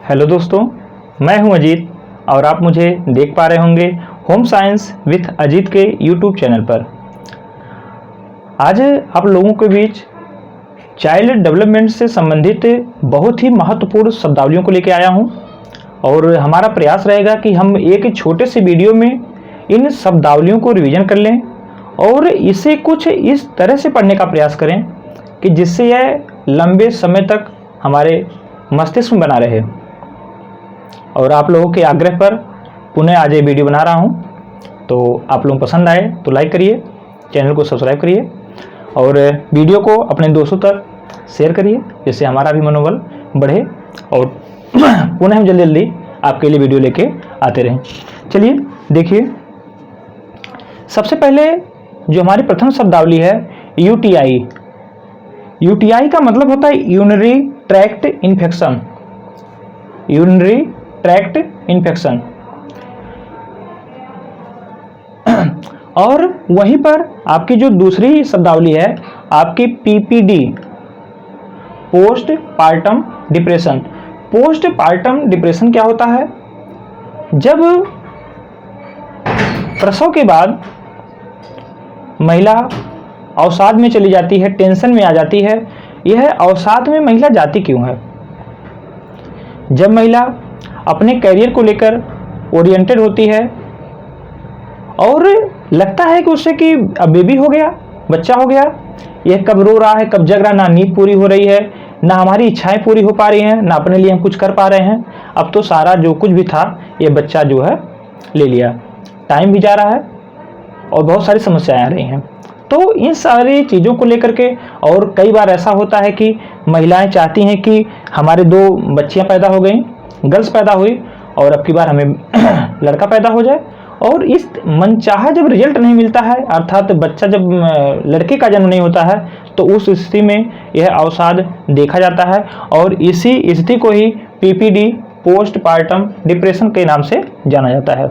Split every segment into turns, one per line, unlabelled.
Hello दोस्तों, मैं हूं अजीत और आप मुझे देख पा रहे होंगे होम साइंस विथ अजीत के यूट्यूब चैनल पर। आज आप लोगों के बीच चाइल्ड डेवलपमेंट से संबंधित बहुत ही महत्वपूर्ण शब्दावलियों को लेकर आया हूं और हमारा प्रयास रहेगा कि हम एक छोटे से वीडियो में इन शब्दावलियों को रिवीजन कर लें और इसे कुछ इस तरह से पढ़ने का प्रयास करें कि जिससे यह लंबे समय तक हमारे मस्तिष्क में बना रहे। और आप लोगों के आग्रह पर पुनः आज ये वीडियो बना रहा हूँ, तो आप लोगों को पसंद आए तो लाइक करिए, चैनल को सब्सक्राइब करिए और वीडियो को अपने दोस्तों तक शेयर करिए, जिससे हमारा भी मनोबल बढ़े और पुनः हम जल्दी जल्दी आपके लिए वीडियो लेके आते रहें। चलिए देखिए, सबसे पहले जो हमारी प्रथम शब्दावली है यूटीआई। यूटीआई का मतलब होता है urinary tract infection. Urinary tract infection. और वहीं पर आपकी जो दूसरी शब्दावली है आपकी PPD, post partum depression. Post partum depression क्या होता है? जब प्रसव के बाद महिला अवसाद में चली जाती है, टेंशन में आ जाती है। यह अवसाद में महिला जाती क्यों है? जब महिला अपने करियर को लेकर ओरिएंटेड होती है और लगता है कि उससे कि अब बेबी हो गया, बच्चा हो गया, यह कब रो रहा है, कब जग रहा है, ना नींद पूरी हो रही है, ना हमारी इच्छाएं पूरी हो पा रही हैं, ना अपने लिए हम कुछ कर पा रहे हैं। अब तो सारा जो कुछ भी था ये बच्चा जो है ले लिया, टाइम भी जा रहा है और बहुत सारी समस्याएं आ रही हैं। तो इन सारी चीज़ों को लेकर के, और कई बार ऐसा होता है कि महिलाएं चाहती हैं कि हमारे 2 बच्चियां पैदा हो गई, गर्ल्स पैदा हुई और अब की बार हमें लड़का पैदा हो जाए, और इस मनचाहा जब रिजल्ट नहीं मिलता है, अर्थात बच्चा जब लड़के का जन्म नहीं होता है, तो उस स्थिति में यह अवसाद देखा जाता है और इसी स्थिति को ही पीपीडी, पोस्ट पार्टम डिप्रेशन के नाम से जाना जाता है।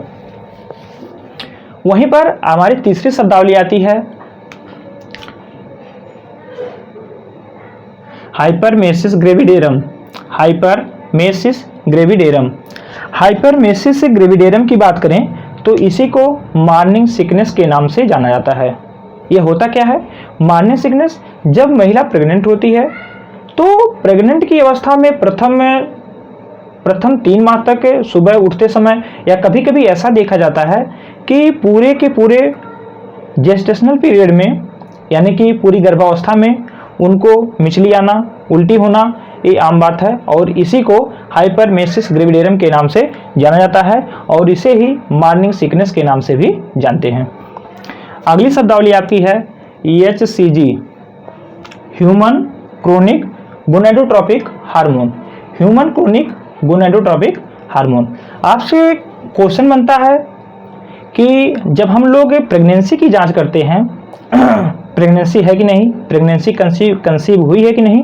वहीं पर हमारी तीसरी शब्दावली आती है hyperemesis gravidarum. Hyperemesis gravidarum. Hyperemesis gravidarum की बात करें तो इसी को मॉर्निंग सिकनेस के नाम से जाना जाता है। यह होता क्या है? मॉर्निंग सिकनेस, जब महिला प्रेग्नेंट होती है तो प्रेग्नेंट की अवस्था में प्रथम 3 माह तक सुबह उठते समय या कभी कभी ऐसा देखा जाता है कि पूरे के पूरे जेस्टेशनल पीरियड में, यानी कि पूरी गर्भावस्था में उनको मिचली आना, उल्टी होना, ये आम बात है और इसी को हाइपरमेसिस ग्रेविडेरम के नाम से जाना जाता है और इसे ही मॉर्निंग सिकनेस के नाम से भी जानते हैं। अगली शब्दावली आपकी है EHCG, human chronic gonadotropic hormone. Human chronic gonadotropic hormone. आपसे क्वेश्चन बनता है कि जब हम लोग प्रेगनेंसी की जांच करते हैं, प्रेगनेंसी है कि नहीं, प्रेगनेंसी कंसीव हुई है कि नहीं,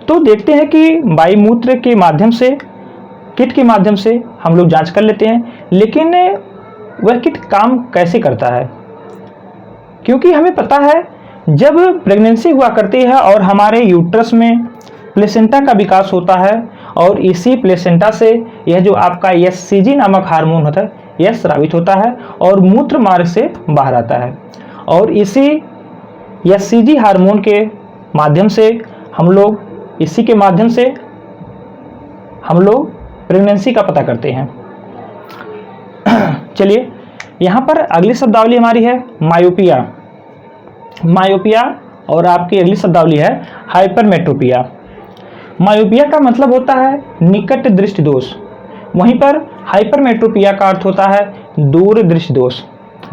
तो देखते हैं कि वायु मूत्र के माध्यम से, किट के माध्यम से हम लोग जांच कर लेते हैं, लेकिन वह किट काम कैसे करता है? क्योंकि हमें पता है जब प्रेगनेंसी हुआ करती है और हमारे यूट्रस में प्लेसेंटा का विकास होता है और इसी प्लेसेंटा से यह जो आपका EHCG नामक हार्मोन होता है यह स्रावित होता है और मूत्र मार्ग से बाहर आता है और इसी EHCG हार्मोन के माध्यम से इसी के माध्यम से हम लोग प्रेगनेंसी का पता करते हैं। चलिए, यहाँ पर अगली शब्दावली हमारी है मायोपिया। मायोपिया और आपकी अगली शब्दावली है हाइपरमेट्रोपिया। मायोपिया का मतलब होता है निकट दृष्टि दोष। वहीं पर हाइपरमेट्रोपिया का अर्थ होता है दूर दृष्टि दोष।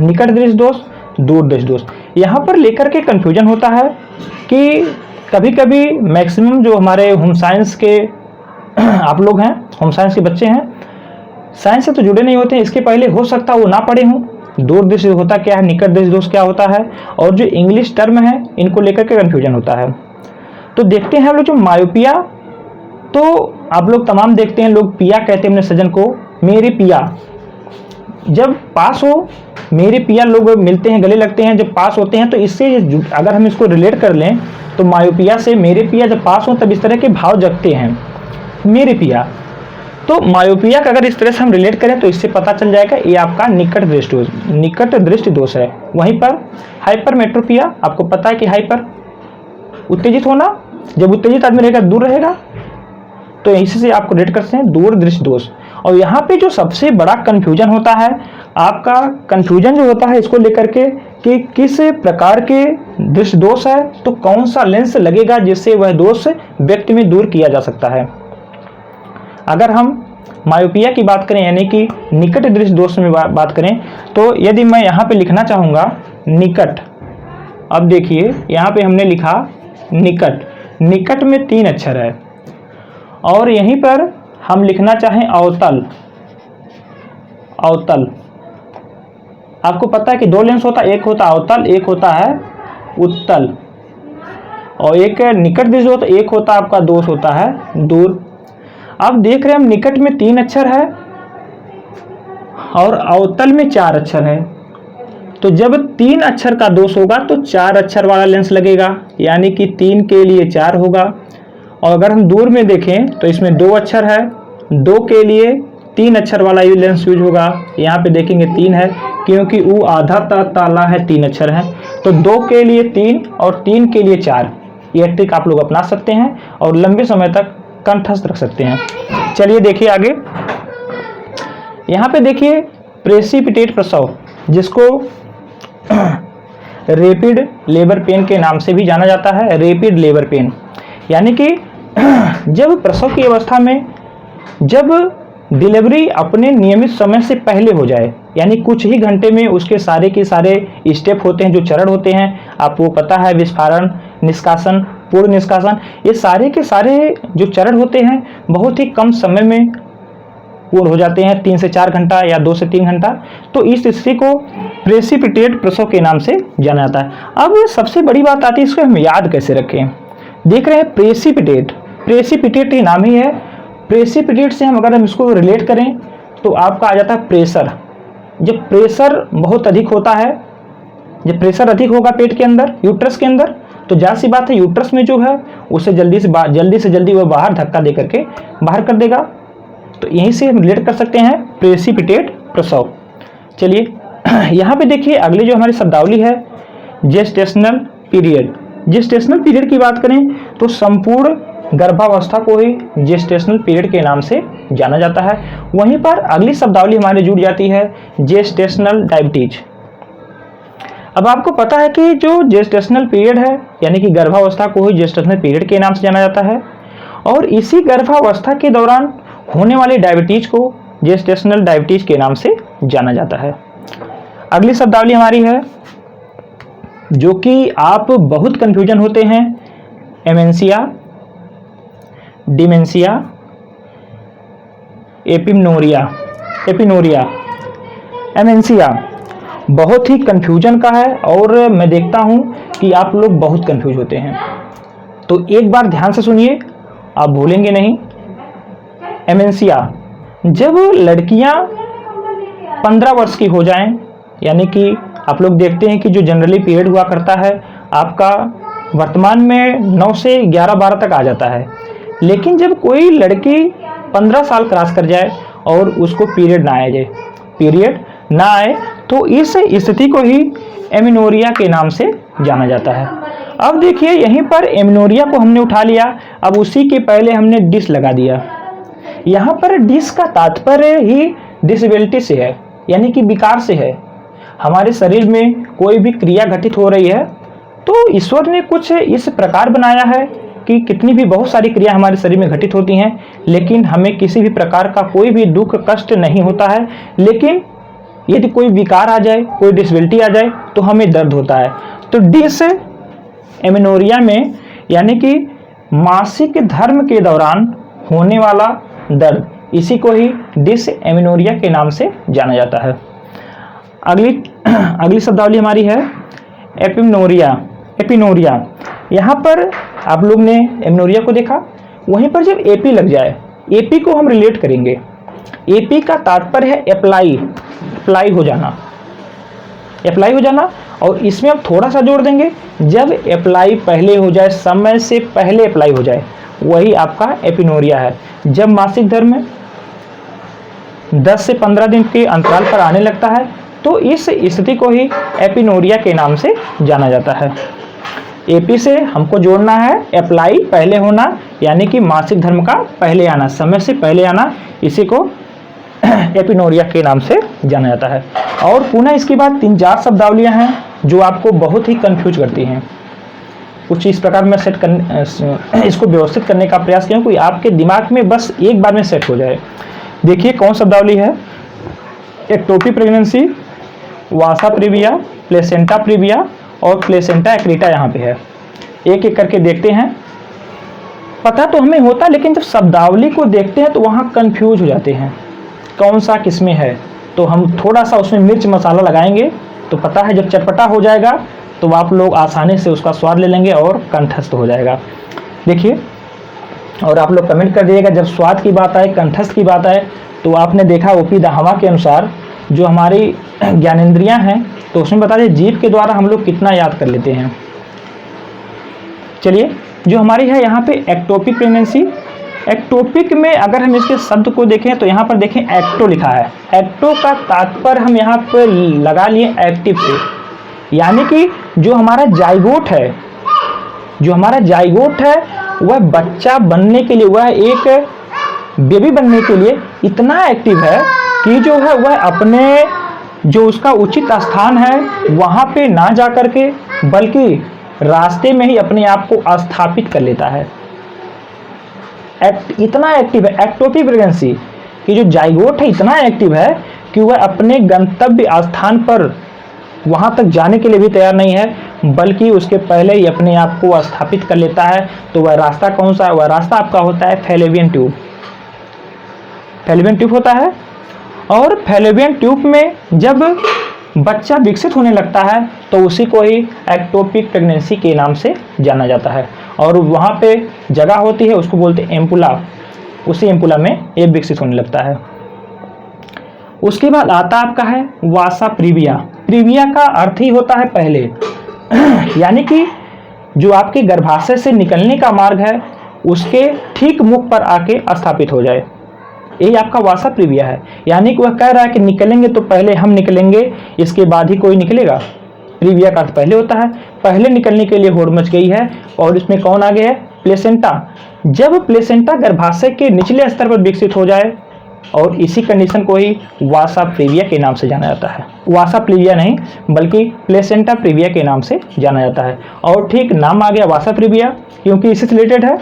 निकट दृष्टि दोष, दूर दृष्टि दोष। यहाँ पर लेकर के कंफ्यूजन होता है कि कभी कभी मैक्सिमम जो हमारे होम साइंस के आप लोग हैं, होम साइंस के बच्चे हैं, साइंस से तो जुड़े नहीं होते हैं, इसके पहले हो सकता है वो ना पढ़े हों। दूर दृष्टि होता क्या है, निकट दृष्टि दोष क्या होता है, और जो इंग्लिश टर्म है इनको लेकर के कंफ्यूजन होता है। तो देखते हैं हम लोग जो मायोपिया, तो आप लोग तमाम देखते हैं, लोग पिया कहते हैं अपने सजन को, मेरे पिया। जब पास हो, मेरे पिया लोग मिलते हैं, गले लगते हैं, जब पास होते हैं, तो इससे अगर हम इसको रिलेट कर लें तो मायोपिया से मेरे पिया जब पास हो तब इस तरह के भाव जगते हैं, मेरे पिया। तो मायोपिया का अगर इस तरह से हम रिलेट करें तो इससे पता चल जाएगा ये आपका निकट दृष्टि दोष है। वहीं पर हाइपरमेट्रोपिया, आपको पता है कि हाइपर उत्तेजित होना, जब उत्तेजित आदमी रहेगा दूर रहेगा, तो इसी से आपको रेट करते हैं दूर दृष्टि दोष। और यहाँ पे जो सबसे बड़ा कंफ्यूजन होता है, आपका कंफ्यूजन जो होता है इसको लेकर के कि किस प्रकार के दृष्टि दोष है, तो कौन सा लेंस लगेगा जिससे वह दोष व्यक्ति में दूर किया जा सकता है। अगर हम मायोपिया की बात करें यानी कि निकट दृष्टि दोष में बात करें, तो यदि मैं यहाँ पे लिखना चाहूँगा निकट, अब देखिए यहाँ पे हमने लिखा निकट, निकट में 3 अक्षर है, और यहीं पर हम लिखना चाहें अवतल, अवतल, आपको पता है कि 2 लेंस होता है, एक होता है अवतल, एक होता है उत्तल, और एक निकट दृष्टि होता है, एक होता है आपका दोष होता है दूर। अब देख रहे हैं हम निकट में 3 अक्षर है और अवतल में 4 अक्षर है, तो जब 3 अक्षर का दोष होगा तो 4 अक्षर वाला लेंस लगेगा, यानी कि 3 के लिए 4 होगा। और अगर हम दूर में देखें तो इसमें 2 अक्षर है, 2 के लिए 3 अक्षर वाला ये लेंस यूज होगा। यहाँ पे देखेंगे 3 है क्योंकि ऊ आधा ताला है, 3 अक्षर है, तो 2 के लिए 3 और 3 के लिए 4। ये ट्रिक आप लोग अपना सकते हैं और लंबे समय तक कंठस्थ रख सकते हैं। चलिए देखिए आगे, यहाँ पे देखिए प्रेसिपिटेट प्रसव, जिसको रैपिड लेबर पेन के नाम से भी जाना जाता है। रैपिड लेबर पेन यानी कि जब प्रसव की अवस्था में जब डिलीवरी अपने नियमित समय से पहले हो जाए, यानी कुछ ही घंटे में उसके सारे के सारे स्टेप होते हैं, जो चरण होते हैं, आपको पता है विस्फारण, निष्कासन, पूर्ण निष्कासन, ये सारे के सारे जो चरण होते हैं बहुत ही कम समय में पूर्ण हो जाते हैं, 3 से 4 घंटा या 2 से 3 घंटा। तो इस स्थिति को प्रेसिपिटेट प्रसव के नाम से जाना जाता है। अब सबसे बड़ी बात आती है इसको हम याद कैसे रखें। देख रहे हैं प्रेसिपिटेट, प्रेसिपिटेट ये नाम ही है। प्रेसिपिटेट से हम अगर हम इसको रिलेट करें तो आपका आ जाता है प्रेशर। जब प्रेशर बहुत अधिक होता है, जब प्रेशर अधिक होगा पेट के अंदर, यूट्रस के अंदर, तो जाहिर सी बात है यूट्रस में जो है उसे जल्दी से जल्दी वह बाहर धक्का दे करके बाहर कर देगा। तो यहीं से हम रिलेट कर सकते हैं प्रेसिपिटेट प्रसव। चलिए यहाँ पे देखिए अगली जो हमारी शब्दावली है जेस्टेशनल पीरियड। जेस्टेशनल पीरियड की बात करें तो संपूर्ण गर्भावस्था को ही जेस्टेशनल पीरियड के नाम से जाना जाता है। वहीं पर अगली शब्दावली हमारे जुड़ जाती है जेस्टेशनल डायबिटीज। अब आपको पता है कि जो जेस्टेशनल पीरियड है यानी कि गर्भावस्था को ही जेस्टेशनल पीरियड के नाम से जाना जाता है, और इसी गर्भावस्था के दौरान होने वाली डायबिटीज को जेस्टेशनल डायबिटीज के नाम से जाना जाता है। अगली शब्दावली हमारी है जो कि आप बहुत कंफ्यूजन होते हैं, एमेंसिया, डिमेंशिया, एपिनोरिया। एमेंसिया बहुत ही कंफ्यूजन का है और मैं देखता हूं कि आप लोग बहुत कंफ्यूज होते हैं, तो एक बार ध्यान से सुनिए, आप भूलेंगे नहीं। एमेंसिया, जब लड़कियां 15 वर्ष की हो जाएं, यानी कि आप लोग देखते हैं कि जो जनरली पीरियड हुआ करता है आपका वर्तमान में 9 से 11-12 तक आ जाता है, लेकिन जब कोई लड़की 15 साल क्रॉस कर जाए और उसको पीरियड ना आए तो इस स्थिति को ही एमिनोरिया के नाम से जाना जाता है। अब देखिए यहीं पर एमिनोरिया को हमने उठा लिया, अब उसी के पहले हमने डिस लगा दिया। यहाँ पर डिस का तात्पर्य ही डिसेबिलिटी से है, यानी कि विकार से है। हमारे शरीर में कोई भी क्रिया घटित हो रही है तो ईश्वर ने कुछ इस प्रकार बनाया है कि कितनी भी बहुत सारी क्रिया हमारे शरीर में घटित होती हैं, लेकिन हमें किसी भी प्रकार का कोई भी दुख कष्ट नहीं होता है। लेकिन यदि कोई विकार आ जाए, कोई डिसेबिलिटी आ जाए तो हमें दर्द होता है। तो डिस एमिनोरिया में यानी कि मासिक धर्म के दौरान होने वाला दर्द, इसी को ही डिस एमिनोरिया के नाम से जाना जाता है। अगली शब्दावली हमारी है एपिनोरिया। यहाँ पर आप लोग ने एमिनोरिया को देखा, वहीं पर जब एपी लग जाए, एपी को हम रिलेट करेंगे। एपी का तात्पर्य है अप्लाई हो जाना, और इसमें अब थोड़ा सा जोड़ देंगे, जब अप्लाई पहले हो जाए, समय से पहले अप्लाई हो जाए, वही आपका एपिनोरिया है। जब मासिक धर्म 10 से 15 दिन के अंतराल पर आने लगता है, तो इस स्थिति को ही एपिनोरिया के नाम से जाना जाता है। एपी से हमको जोड़ना है अप्लाई, पहले होना, यानी कि मासिक धर्म का पहले आना, समय से पहले आना, इसी को एपिनोरिया के नाम से जाना जाता है। और पुनः इसके बाद 3-4 शब्दावलियां हैं जो आपको बहुत ही कंफ्यूज करती हैं। कुछ इस प्रकार मैं इसको व्यवस्थित करने का प्रयास किया कि आपके दिमाग में बस एक बार में सेट हो जाए। देखिए कौन शब्दावली है। एक्टोपिक प्रेगनेंसी, वासा प्रीविया, प्लेसेंटा प्रीविया और प्लेसेंटा एक्रीटा यहाँ पे है। एक एक करके देखते हैं। पता तो हमें होता, लेकिन जब शब्दावली को देखते हैं तो वहाँ कंफ्यूज हो जाते हैं कौन सा किसमें है। तो हम थोड़ा सा उसमें मिर्च मसाला लगाएंगे तो पता है जब चटपटा हो जाएगा तो आप लोग आसानी से उसका स्वाद ले लेंगे और कंठस्थ हो जाएगा। देखिए, और आप लोग कमेंट कर दिएगा जब स्वाद की बात आए, कंठस्थ की बात आए, तो आपने देखा ओपी दाहवा के अनुसार जो हमारी ज्ञानेंद्रियां हैं तो उसमें बता दें जीभ के द्वारा हम लोग कितना याद कर लेते हैं। चलिए, जो हमारी है यहाँ पे एक्टोपिक प्रेगनेंसी। एक्टोपिक में अगर हम इसके शब्द को देखें तो यहाँ पर देखें एक्टो लिखा है। एक्टो का तात्पर्य हम यहाँ पर लगा लिए एक्टिव से, यानी कि जो हमारा जाइगोट है, जो हमारा जाइगोट है वह बच्चा बनने के लिए, वह एक बेबी बनने के लिए इतना एक्टिव है कि जो है वह अपने जो उसका उचित स्थान है वहाँ पे ना जा कर के बल्कि रास्ते में ही अपने आप को स्थापित कर लेता है। इतना एक्टिव है एक्टोपिक प्रेगनेंसी कि जो जाइगोट है इतना एक्टिव है कि वह अपने गंतव्य स्थान पर वहाँ तक जाने के लिए भी तैयार नहीं है, बल्कि उसके पहले ही अपने आप को स्थापित कर लेता है। तो वह रास्ता कौन सा है? वह रास्ता आपका होता है फैलोपियन ट्यूब। फैलोपियन ट्यूब होता है, और फैलोपियन ट्यूब में जब बच्चा विकसित होने लगता है तो उसी को ही एक्टोपिक प्रेगनेंसी के नाम से जाना जाता है। और वहाँ पे जगह होती है, उसको बोलते हैं एम्पुला। उसी एम्पुला में ये विकसित होने लगता है। उसके बाद आता आपका है वासा प्रीविया। प्रीविया का अर्थ ही होता है पहले, यानी कि जो आपके गर्भाशय से निकलने का मार्ग है उसके ठीक मुख पर आके स्थापित हो जाए, यही आपका वासा प्रीविया है। यानी कि वह कह रहा है कि निकलेंगे तो पहले हम निकलेंगे, इसके बाद ही कोई निकलेगा। प्रीविया का अर्थ पहले होता है, पहले निकलने के लिए होड़ मच गई है। और इसमें कौन आ गया है? प्लेसेंटा। जब प्लेसेंटा गर्भाशय के निचले स्तर पर विकसित हो जाए, और इसी कंडीशन को ही वासा प्रीविया के नाम से जाना जाता है। वासा प्रीविया नहीं बल्कि प्लेसेंटा प्रीविया के नाम से जाना जाता है। और ठीक नाम आ गया वासा प्रीविया क्योंकि इसी से रिलेटेड है।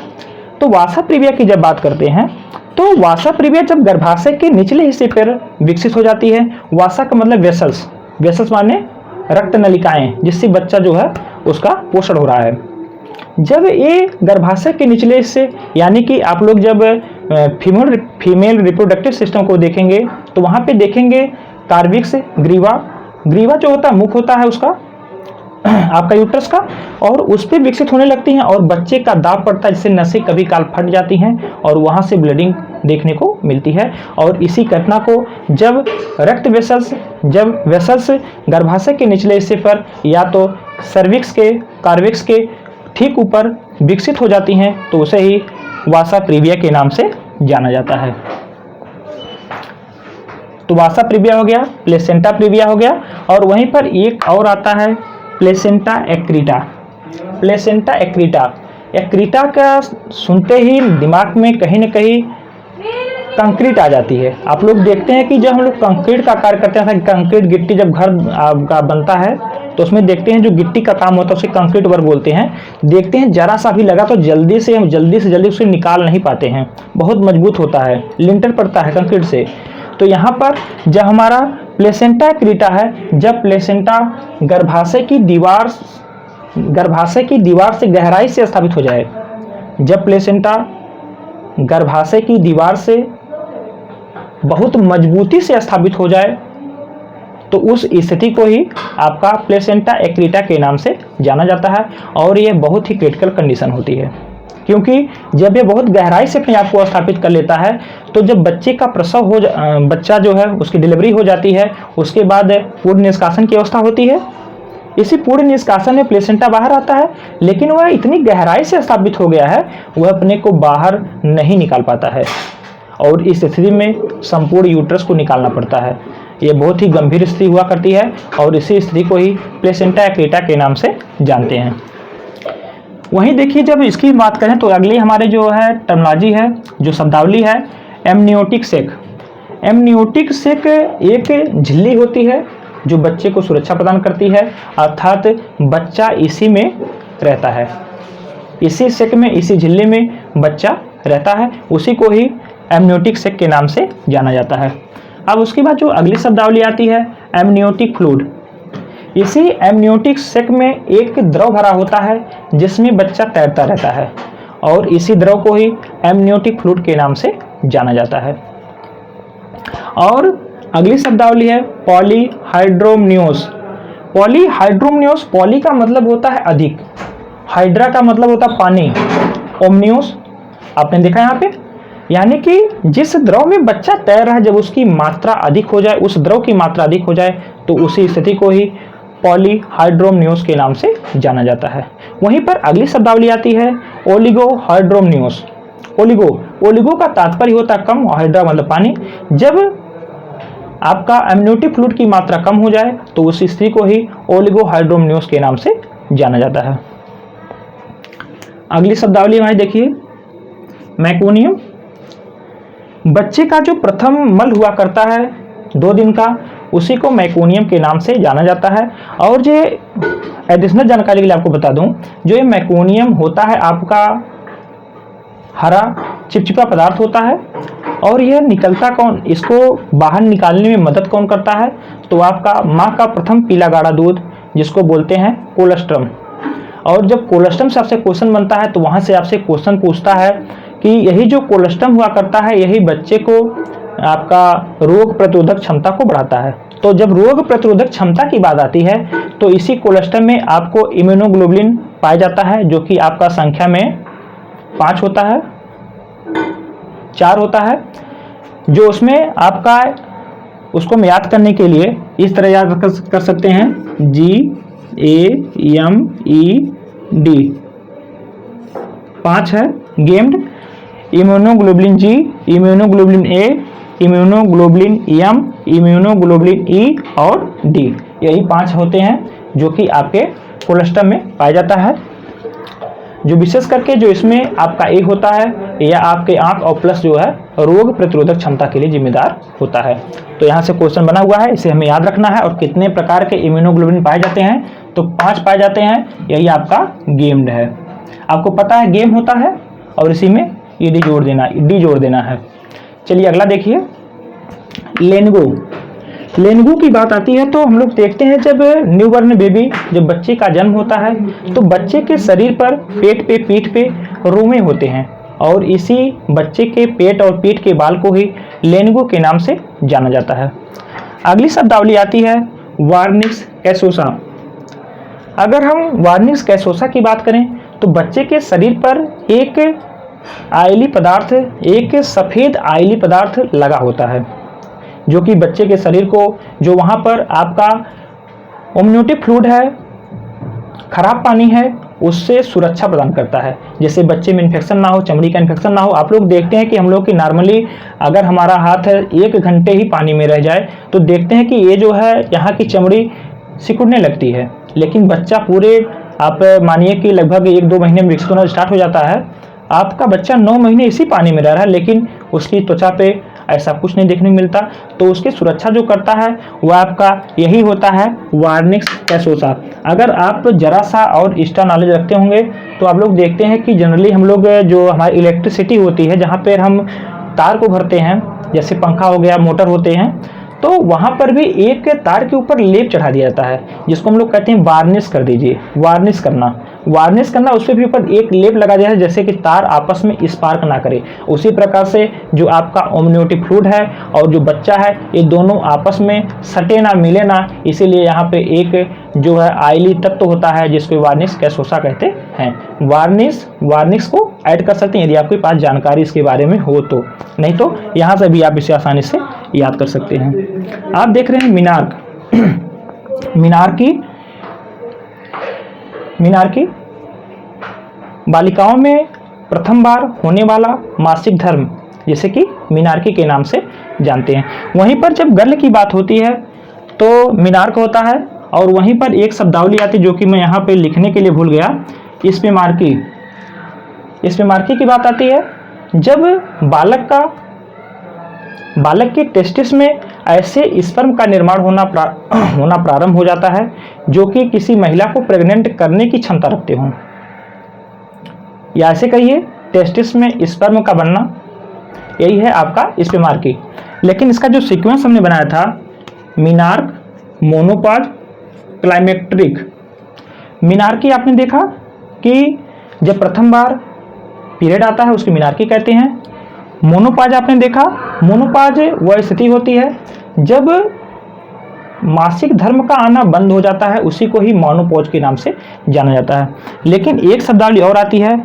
तो वासा प्रीविया की जब बात करते हैं तो वासा प्रीविया जब गर्भाशय के निचले हिस्से पर विकसित हो जाती है। वासा का मतलब वेसल्स, वेसल्स माने रक्त नलिकाएं, जिससे बच्चा जो है उसका पोषण हो रहा है। जब ये गर्भाशय के निचले हिस्से, यानी कि आप लोग जब फीमेल रिप्रोडक्टिव सिस्टम को देखेंगे तो वहाँ पे देखेंगे कार्विक्स, ग्रीवा। ग्रीवा जो होता है मुख होता है उसका आपका यूट्रस का, और उस पर विकसित होने लगती हैं और बच्चे का दाब पड़ता है, जिससे नसें कभी काल फट जाती हैं और वहाँ से ब्लीडिंग देखने को मिलती है। और इसी घटना को जब जब वेसल्स गर्भाशय के निचले हिस्से पर या तो सर्विक्स के, कार्विक्स के ठीक ऊपर विकसित हो जाती हैं तो उसे ही वासा प्रीविया के नाम से जाना जाता है। तो वासा प्रीविया हो गया, प्लेसेंटा प्रीविया हो गया, और वहीं पर एक और आता है प्लेसेंटा एक्रीटा। प्लेसेंटा एक्रीटा, एक्रीटा का सुनते ही दिमाग में कहीं न कहीं कंक्रीट आ जाती है। आप लोग देखते हैं कि जब हम लोग कंक्रीट का कार्य करते हैं, कंक्रीट गिट्टी जब घर का बनता है तो उसमें देखते हैं जो गिट्टी का काम होता है उसे कंक्रीट वर्क बोलते हैं। देखते हैं जरा सा भी लगा तो जल्दी से जल्दी उसे निकाल नहीं पाते हैं, बहुत मजबूत होता है, लिंटर पड़ता है कंक्रीट से। तो यहाँ पर जब हमारा प्लेसेंटा एक्रीटा है, जब प्लेसेंटा गर्भाशय की दीवार से गहराई से स्थापित हो जाए, जब प्लेसेंटा गर्भाशय की दीवार से बहुत मजबूती से स्थापित हो जाए तो उस स्थिति को ही आपका प्लेसेंटा एक्रीटा के नाम से जाना जाता है। और यह बहुत ही क्रिटिकल कंडीशन होती है, क्योंकि जब यह बहुत गहराई से अपने आप को स्थापित कर लेता है तो जब बच्चे का प्रसव बच्चा जो है उसकी डिलीवरी हो जाती है, उसके बाद पूर्ण निष्कासन की अवस्था होती है। इसी पूर्ण निष्कासन में प्लेसेंटा बाहर आता है, लेकिन वह इतनी गहराई से स्थापित हो गया है वह अपने को बाहर नहीं निकाल पाता है। और इस स्थिति में संपूर्ण यूट्रस को निकालना पड़ता है। ये बहुत ही गंभीर स्थिति हुआ करती है और इसी स्थिति को ही प्लेसेंटा एक्रेटा के नाम से जानते हैं। वहीं देखिए, जब इसकी बात करें तो अगली हमारे जो है टर्मिनोलॉजी है, जो शब्दावली है, एमनियोटिक सेक। एमनियोटिक सेक एक झिल्ली होती है जो बच्चे को सुरक्षा प्रदान करती है, अर्थात बच्चा इसी में रहता है, इसी सेक में, इसी झिल्ली में बच्चा रहता है, उसी को ही एमनियोटिक सेक के नाम से जाना जाता है। अब उसके बाद जो अगली शब्दावली आती है, एमनियोटिक फ्लूइड। इसी एमनियोटिक सेक में एक द्रव भरा होता है जिसमें बच्चा तैरता रहता है और इसी द्रव को ही एमनियोटिक फ्लूइड के नाम से जाना जाता है। और अगली शब्दावली है पॉलीहाइड्रोमनियोस। पॉलीहाइड्रोमनियोस, पॉली का मतलब होता है अधिक, हाइड्रा का मतलब होता है पानी, ओमनियोस आपने देखा यहाँ पे, यानी कि जिस द्रव में बच्चा तैर रहा है जब उसकी मात्रा अधिक हो जाए, उस द्रव की मात्रा अधिक हो जाए तो उसी स्थिति को ही पॉलीहाइड्रोमनियोस के नाम से जाना जाता है। वहीं पर अगली शब्दावली आती है ओलिगोहाइड्रोमनियोस। ओलिगो का तात्पर्य होता है कम और हाइड्रा मतलब पानी। जब आपका एमनियोटिक फ्लूइड की मात्रा कम हो जाए तो उस स्थिति को ही ओलिगोहाइड्रोमनियोस के नाम से जाना जाता है। अगली शब्दावली हमारी देखिए, मैकोनियम। बच्चे का जो प्रथम मल हुआ करता है 2 दिन का, उसी को मैकोनियम के नाम से जाना जाता है। और जो एडिशनल जानकारी के लिए आपको बता दूं, जो ये मैकोनियम होता है आपका हरा चिपचिपा पदार्थ होता है और यह निकलता कौन, इसको बाहर निकालने में मदद कौन करता है, तो आपका माँ का प्रथम पीला गाढ़ा दूध जिसको बोलते हैं कोलेस्ट्रम। और जब कोलेस्ट्रम से आपसे क्वेश्चन बनता है तो वहाँ से आपसे क्वेश्चन पूछता है कि यही जो कोलेस्ट्रम हुआ करता है यही बच्चे को आपका रोग प्रतिरोधक क्षमता को बढ़ाता है। तो जब रोग प्रतिरोधक क्षमता की बात आती है तो इसी कोलेस्ट्रम में आपको इम्यूनोग्लोबुलिन पाया जाता है जो कि आपका संख्या में 5 होता है, 4 होता है, जो उसमें आपका उसको हम याद करने के लिए इस तरह याद कर सकते हैं, GAMED 5 है gamed, immunoglobulin G, immunoglobulin A, immunoglobulin M, immunoglobulin E और D, यही 5 होते हैं जो कि आपके कोलेस्ट्रम में पाया जाता है। जो विशेष करके जो इसमें आपका A होता है या आपके आंख और प्लस जो है रोग प्रतिरोधक क्षमता के लिए जिम्मेदार होता है। तो यहाँ से क्वेश्चन बना हुआ है, इसे हमें याद रखना है। और कितने प्रकार के इम्यूनोग्लोबुलिन पाए जाते हैं, तो 5 पाए जाते हैं, यही आपका गेम्ड है। आपको पता है गेम होता है और इसी में डी जोड़ देना है। चलिए अगला देखिए, लेनगो। लेनगो की बात आती है तो हम लोग देखते हैं जब न्यूबॉर्न बेबी, जब बच्चे का जन्म होता है तो बच्चे के शरीर पर पेट पे पीठ पे रोमे होते हैं और इसी बच्चे के पेट और पीठ के बाल को ही लेनगो के नाम से जाना जाता है। अगली शब्दावली आती है वार्निक्स कैसोसा। अगर हम वार्निक्स कैसोसा की बात करें तो बच्चे के शरीर पर एक आयली पदार्थ, एक सफ़ेद आयली पदार्थ लगा होता है जो कि बच्चे के शरीर को, जो वहाँ पर आपका एमनियोटिक फ्लूइड है, खराब पानी है, उससे सुरक्षा प्रदान करता है, जैसे बच्चे में इन्फेक्शन ना हो, चमड़ी का इन्फेक्शन ना हो। आप लोग देखते हैं कि हम लोग की नॉर्मली अगर हमारा हाथ 1 घंटे ही पानी में रह जाए तो देखते हैं कि ये जो है यहाँ की चमड़ी सिकुड़ने लगती है, लेकिन बच्चा पूरे आप मानिए कि लगभग 1-2 महीने में विकसित होना स्टार्ट हो जाता है। आपका बच्चा 9 महीने इसी पानी में रह रहा है लेकिन उसकी त्वचा पे ऐसा कुछ नहीं देखने को मिलता। तो उसकी सुरक्षा जो करता है वह आपका यही होता है वार्निक्स कैसोसा। अगर आप जरा सा और एक्स्ट्रा नॉलेज रखते होंगे तो आप लोग देखते हैं कि जनरली हम लोग जो हमारी इलेक्ट्रिसिटी होती है, जहाँ पर हम तार को भरते हैं, जैसे पंखा हो गया, मोटर होते हैं, तो वहाँ पर भी एक तार के ऊपर लेप चढ़ा दिया जाता है जिसको हम लोग कहते हैं वार्निश कर दीजिए। वार्निश करना उस पर भी ऊपर एक लेप लगा दिया है जैसे कि तार आपस में स्पार्क ना करे। उसी प्रकार से जो आपका एमनियोटिक फ्लूइड है और जो बच्चा है, ये दोनों आपस में सटे ना, मिले ना, इसीलिए यहाँ पे एक जो है आयली तत्व होता है जिसको वार्निश कैसोसा कहते हैं। वार्निश को ऐड कर सकते हैं यदि आपके पास जानकारी इसके बारे में हो तो, नहीं तो यहाँ से भी आप इसे आसानी से याद कर सकते हैं। आप देख रहे हैं मीनार्की बालिकाओं में प्रथम बार होने वाला मासिक धर्म, जैसे कि मिनार्की के नाम से जानते हैं। वहीं पर जब गर्ल की बात होती है तो मिनार्क होता है, और वहीं पर एक शब्दावली आती है जो कि मैं यहाँ पे लिखने के लिए भूल गया, स्पर्मार्की की बात आती है जब बालक के टेस्टिस में ऐसे स्पर्म का निर्माण होना प्रारंभ हो जाता है जो कि किसी महिला को प्रेग्नेंट करने की क्षमता रखते हों, या ऐसे कहिए टेस्टिस में स्पर्म का बनना, यही है आपका स्पर्मार्की। लेकिन इसका जो सीक्वेंस हमने बनाया था, मिनार्क, मोनोपॉज, क्लाइमेक्ट्रिक। मिनार्की आपने देखा कि जब प्रथम बार पीरियड आता है उसकी मिनार्की कहते हैं। मोनोपॉज आपने देखा, मोनोपॉज वह स्थिति होती है जब मासिक धर्म का आना बंद हो जाता है, उसी को ही मोनोपॉज के नाम से जाना जाता है। लेकिन एक शब्दावली और आती है,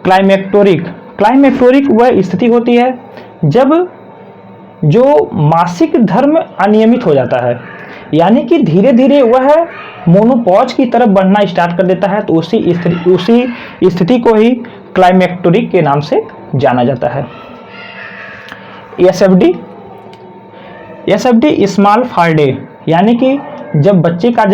क्लाइमेक्टोरिक। क्लाइमेक्टोरिक वह स्थिति होती है जब जो मासिक धर्म अनियमित हो जाता है, यानी कि धीरे धीरे वह मोनोपॉज की तरफ बढ़ना स्टार्ट कर देता है, तो उसी स्थिति को ही क्लाइमेक्टोरिक के नाम से जाना जाता है। एसएफडी स्मॉल फॉर डे, यानी कि जब बच्चे का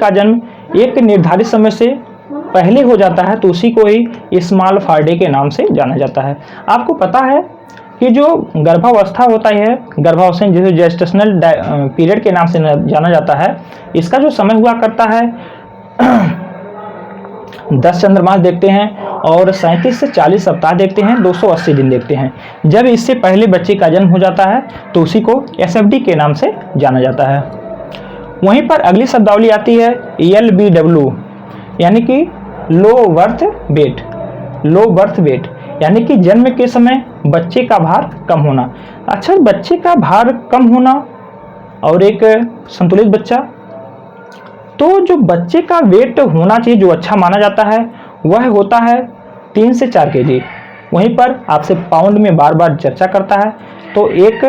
जन्म एक निर्धारित समय से पहले हो जाता है तो उसी को ही स्मॉल फॉर डे के नाम से जाना जाता है। आपको पता है कि जो गर्भावस्था होता है, गर्भावस्था जिसे जेस्टेशनल पीरियड के नाम से जाना जाता है, इसका जो समय हुआ करता है 10 चंद्रमास देखते हैं और 37 से 40 सप्ताह देखते हैं, 280 दिन देखते हैं। जब इससे पहले बच्चे का जन्म हो जाता है तो उसी को एसएफडी के नाम से जाना जाता है। वहीं पर अगली शब्दावली आती है LBW, यानी कि लो बर्थ वेट, यानी कि जन्म के समय बच्चे का भार कम होना। अच्छा, बच्चे का भार कम होना और एक संतुलित बच्चा, तो जो बच्चे का वेट होना चाहिए जो अच्छा माना जाता है वह होता है 3 से 4 kg। वहीं पर आपसे पाउंड में बार बार चर्चा करता है, तो एक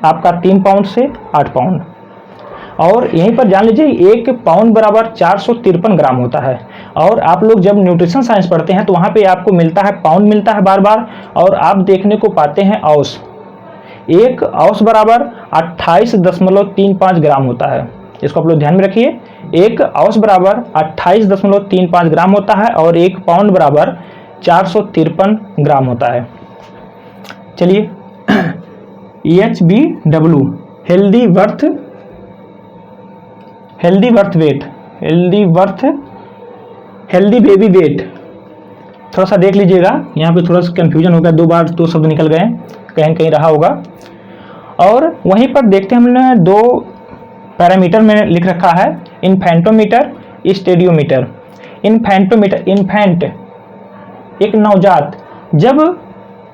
आपका 3 पाउंड से 8 पाउंड, और यहीं पर जान लीजिए 1 पाउंड बराबर 453 ग्राम होता है। और आप लोग जब न्यूट्रिशन साइंस पढ़ते हैं तो वहाँ पे आपको मिलता है पाउंड मिलता है बार बार, और आप देखने को पाते हैं औंस। 1 औंस बराबर 28.35 ग्राम होता है, इसको आप लोग ध्यान में रखिए। 1 औंस बराबर 28.35 ग्राम होता है और 1 पाउंड बराबर 453 ग्राम होता है। चलिए HBW, हेल्दी बेबी वेट, थोड़ा सा देख लीजिएगा, यहाँ पे थोड़ा सा कंफ्यूजन हो गया, 2 बार 2 शब्द निकल गए, कहीं कहीं रहा होगा। और वहीं पर देखते हैं हमने 2 पैरामीटर में लिख रखा है, इन्फेंटोमीटर, स्टेडियोमीटर। इन्फेंट एक नवजात, जब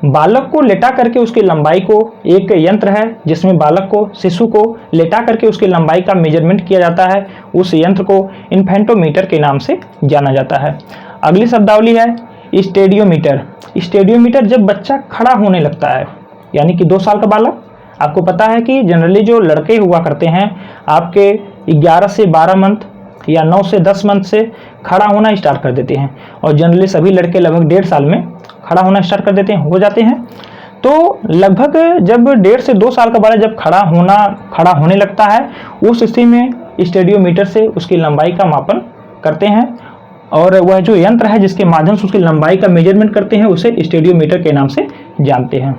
बालक को लेटा करके उसकी लंबाई को, एक यंत्र है जिसमें बालक को, शिशु को लेटा करके उसकी लंबाई का मेजरमेंट किया जाता है, उस यंत्र को इन्फेंटोमीटर के नाम से जाना जाता है। अगली शब्दावली है स्टेडियोमीटर, जब बच्चा खड़ा होने लगता है, यानी कि 2 साल का बालक। आपको पता है कि जनरली जो लड़के हुआ करते हैं आपके 11 से 12 मंथ या 9 से 10 मंथ से खड़ा होना स्टार्ट कर देते हैं, और जनरली सभी लड़के लगभग 1.5 साल में खड़ा होना स्टार्ट कर देते हैं, हो जाते हैं। तो लगभग जब 1.5 से 2 साल का बालक जब खड़ा होने लगता है, उस स्थिति में स्टेडियोमीटर से उसकी लंबाई का मापन करते हैं, और वह जो यंत्र है जिसके माध्यम से उसकी लंबाई का मेजरमेंट करते हैं उसे स्टेडियोमीटर के नाम से जानते हैं।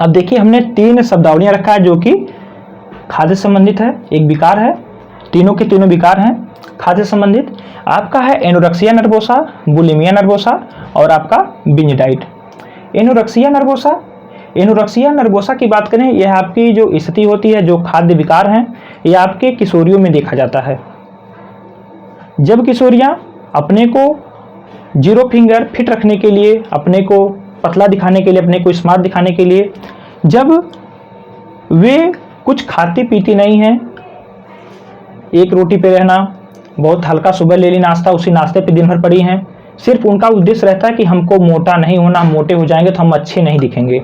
अब देखिए हमने 3 शब्दावलियां रखा है जो कि खाद्य संबंधित है, एक विकार है, तीनों के तीनों विकार हैं खाद्य संबंधित। आपका है एनोरेक्सिया नर्वोसा, बुलिमिया नर्वोसा और आपका बिंज डाइट। एनोरेक्सिया नर्वोसा की बात करें, यह आपकी जो स्थिति होती है, जो खाद्य विकार हैं, यह आपके किशोरियों में देखा जाता है। जब किशोरियां अपने को 0 फिंगर फिट रखने के लिए, अपने को पतला दिखाने के लिए, अपने को स्मार्ट दिखाने के लिए, जब वे कुछ खाती पीती नहीं हैं, एक रोटी पे रहना, बहुत हल्का सुबह ले ली नाश्ता, उसी नाश्ते पे दिन भर पड़ी हैं, सिर्फ उनका उद्देश्य रहता है कि हमको मोटा नहीं होना, मोटे हो जाएंगे तो हम अच्छे नहीं दिखेंगे।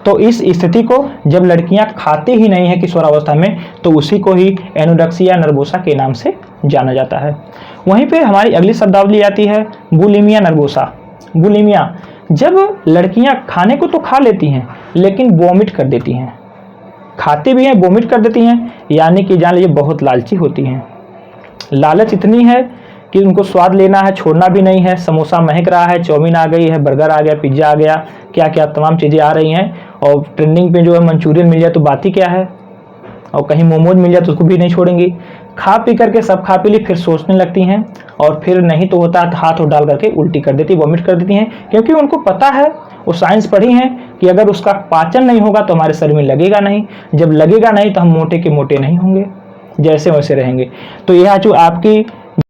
तो इस स्थिति को जब लड़कियां खाती ही नहीं है किशोरावस्था में, तो उसी को ही एनोरेक्सिया नर्वोसा के नाम से जाना जाता है। वहीं पे हमारी अगली शब्दावली आती है बुलिमिया नर्वोसा। बुलिमिया जब लड़कियां खाने को तो खा लेती हैं लेकिन वॉमिट कर देती हैं, खाती भी हैं वॉमिट कर देती हैं, यानी कि जान लीजिए बहुत लालची होती हैं। लालच इतनी है कि उनको स्वाद लेना है, छोड़ना भी नहीं है। समोसा महक रहा है, चाउमीन आ गई है, बर्गर आ गया, पिज्ज़ा आ गया, क्या क्या तमाम चीज़ें आ रही हैं, और ट्रेंडिंग पे जो है मंचूरियन मिल जाए तो बात ही क्या है, और कहीं मोमोज मिल जाए तो उसको भी नहीं छोड़ेंगी। खा पी करके सब खा पी ली, फिर सोचने लगती हैं, और फिर नहीं तो होता है तो हाथ डाल करके उल्टी कर देती, वॉमिट कर देती हैं, क्योंकि उनको पता है, वो साइंस पढ़ी है कि अगर उसका पाचन नहीं होगा तो हमारे शरीर में लगेगा नहीं, जब लगेगा नहीं तो हम मोटे के मोटे नहीं होंगे, जैसे वैसे रहेंगे। तो यह जो आपकी